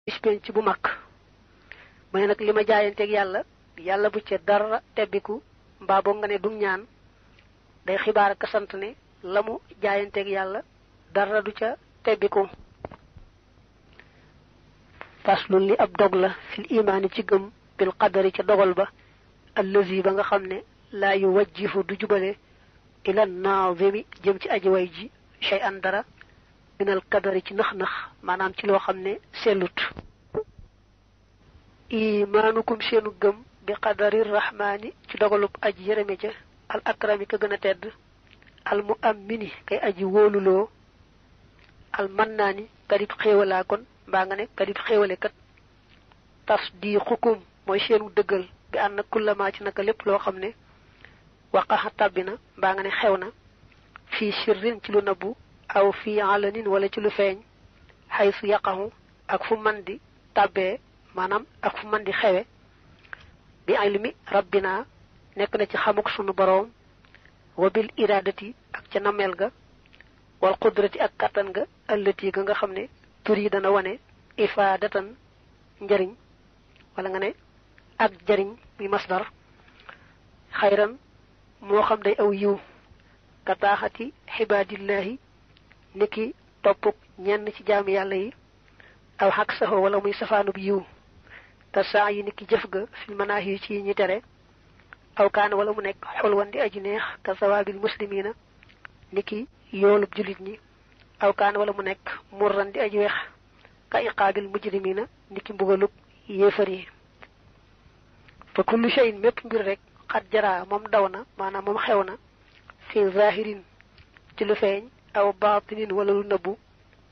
bis penc bu mag mu ne nag li ma jaayanteeg yàlla bu ca dara tebbiku mbaa boo nga ne du ñaan day xibaar ak sant ne la mu jaayanteeg yàlla dara du ca tebbiku. faslun li ab dog la fil imaani ci gëm bil qadari ca dogal ba allazi ba nga xam ne laa yu wajjifu du jubale ila naazimi jëm ci aji way ji shay'an dara minal qadari ci nax-nax maanaam ci loo xam ne sellut. imaanukum seenu gëm bi qadari rahmaani ci dogalub aji yërëme ja al akrami ka gën a tedd al mu'ammini kay aji wóoluloo al mannaani kadib xéewalaa kon mbaa nga ne kadib xéewale kat tasdiqukum mooy seenu dëggal bi ànd kullama ci naka lépp loo xam ne waqaxa tàbbi na mbaa nga ne xew na fii sirrin ci lu nëbbu aw fii alanin wala ci lu feeñ xaysu yaqaxu ak fu man di tàbbee maanaam ak fu man di xewe bi ilmi rabbina nekk na ci xamuk sunu boroom wa bil iradati ak ca nameel ga wal qudrati ak kattan ga allati ga nga xam ne tur yi dana wane ifaadatan njariñ wala nga ne ak jariñ mi masdar xayran moo xam day aw yiw kataaxati xibaadillahi niki toppuk ñenn ci jaami yàlla yi aw xaq saxoo wala muy safaanub yiw te saa yi niki jëf ga fil manaahi yi ci ñi tere aw kaan wala mu nekk xulwan di aji neex ka sawaabil muslimina niki yoolub julit ñi aw kaan wala mu nekk murran di aji weex ka iqaabil mujrimina niki mbugalub yéefar yi fa kullu shay'in mépp mbir rek xat jaraa moom daw na maanaam moom xew na fi zahirin ci lu feeñ aw baatinin wala lu nëbbu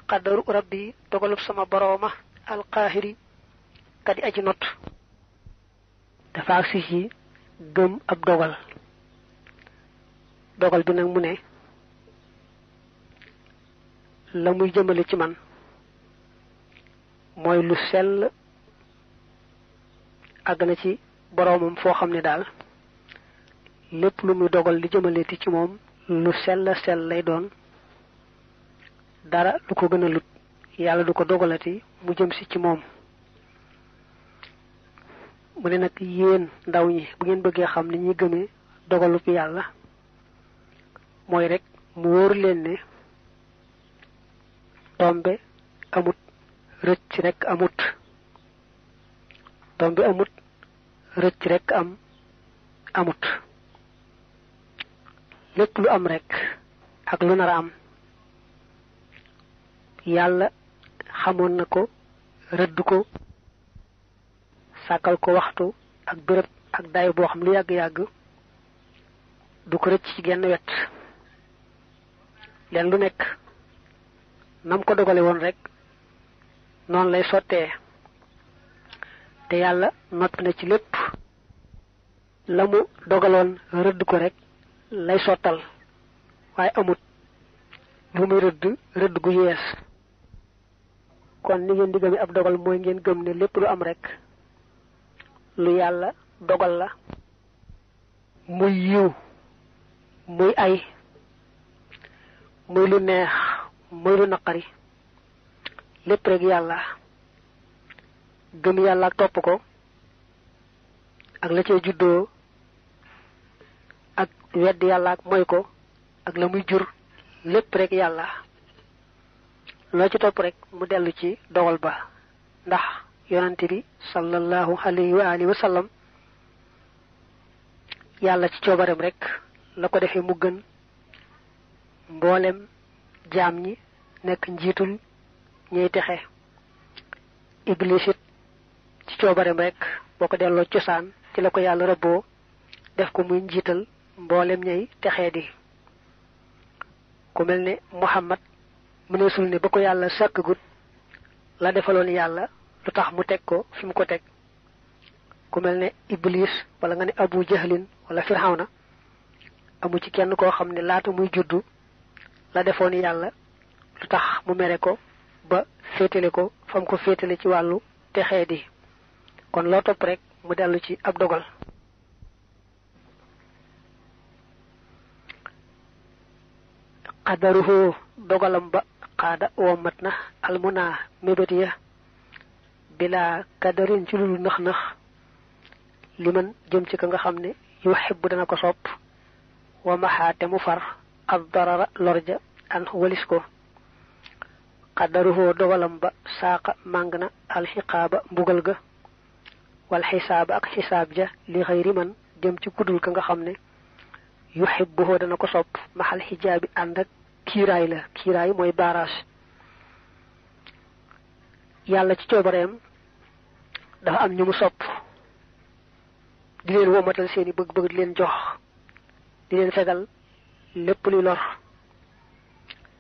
qadaru rabbi dogalub sama borooma alqaahiri kadi aji not dafa agsi ci gëm ab dogal bi nag mu ne la muy jëmale ci man mooy lu sell àgg na ci boroomam foo xam ne daal lépp lu muy dogal li jëmaleti ci moom lu sell lay doon dara lu ko gën a lut yàlla du ko dogalati mu jëm si ci moom. mu ne nag yéen ndaw ñi bu ngeen bëggee xam ni ñuy gëmee dogalub yàlla mooy rek mu wóor leen ne tombe amut rëcc rek amut tombe amut rëcc rek amut lépp lu am rek ak lu nar a am yàlla xamoon na ko rëdd ko sàkkal ko waxtu ak béréb ak daay boo xam lu yàgg-yàgg du ko rëcc ci genn wet leen lu nekk nam ko dogale woon rek noonu lay sottee te yàlla noppi na ci lépp la mu dogaloon rëdd ko rek lay sottal waaye amut lu muy rëdd gu yees kon ni ngeen di gëmee ab dogal mooy ngeen gëm ne lépp lu am rek lu yàlla dogal la muy yiw muy ay muy lu neex muy lu naqari lépp rek yàlla gëm yàlla ak topp ko ak la cay juddoo ak wedd yàlla ak moy ko ak la muy jur lépp rek yàlla loo ci topp rek mu dellu ci dogal ba ndax yonante bi sallallahu alayhi wa alihi wa sallam yàlla ci coobarem rek la ko defee mu gën mboolem jaam ñi nekk njiitul ñuy texe iblis it ci coobarem rek boo ko delloo cosaan ci la ko yàlla rëbboo def ko muy njiital mboolem ñay texee di ku mel ne Muhammad mëneesul ne ba ko yàlla sàkkagut la defaloon yàlla lu tax mu teg ko fi mu ko teg ku mel ne iblis wala nga ne abu jahlin wala firxawna amu ci kenn koo xam ne laata muy juddu la defoon yàlla lu tax mu mere ko ba féetale ko fa mu ko féetale ci wàllu texee di kon loo topp rek mu dellu ci ab dogal. qadaruhu dogalam ba xaada womat na almuna mébét ya bila kadarin ci lulu nax nax liman jëm ci ka nga xamne yuhibbu dana ko sopp wa mahate mu far ad darara lorja an walis ko qadaruhu dogalam ba saqa mangna al hiqaba mbugal ga wal hisab ak hisab ja li ghayri man jëm ci kudul ka nga xamne yuhibbu dana ko sopp mahal hijabi and ak kiray la kiray moy barage yalla ci ciobareem dafa am ñu mu sopp di leen womatal seeni bëgg-bëgg di leen jox di leen fegal lépp luy lor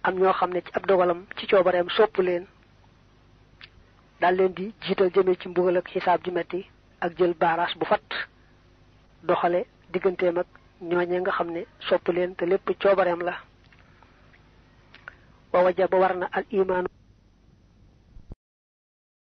am ñoo xam ne ci ab dogalam ci coobareem sopp leen daal leen di jiital jëmee ci mbugal ak xisaab ju metti ak jël baaraas bu fat doxale digganteem ak ñooñe nga xam ne sopp leen te lépp coobareem la wa wajaba warna al iman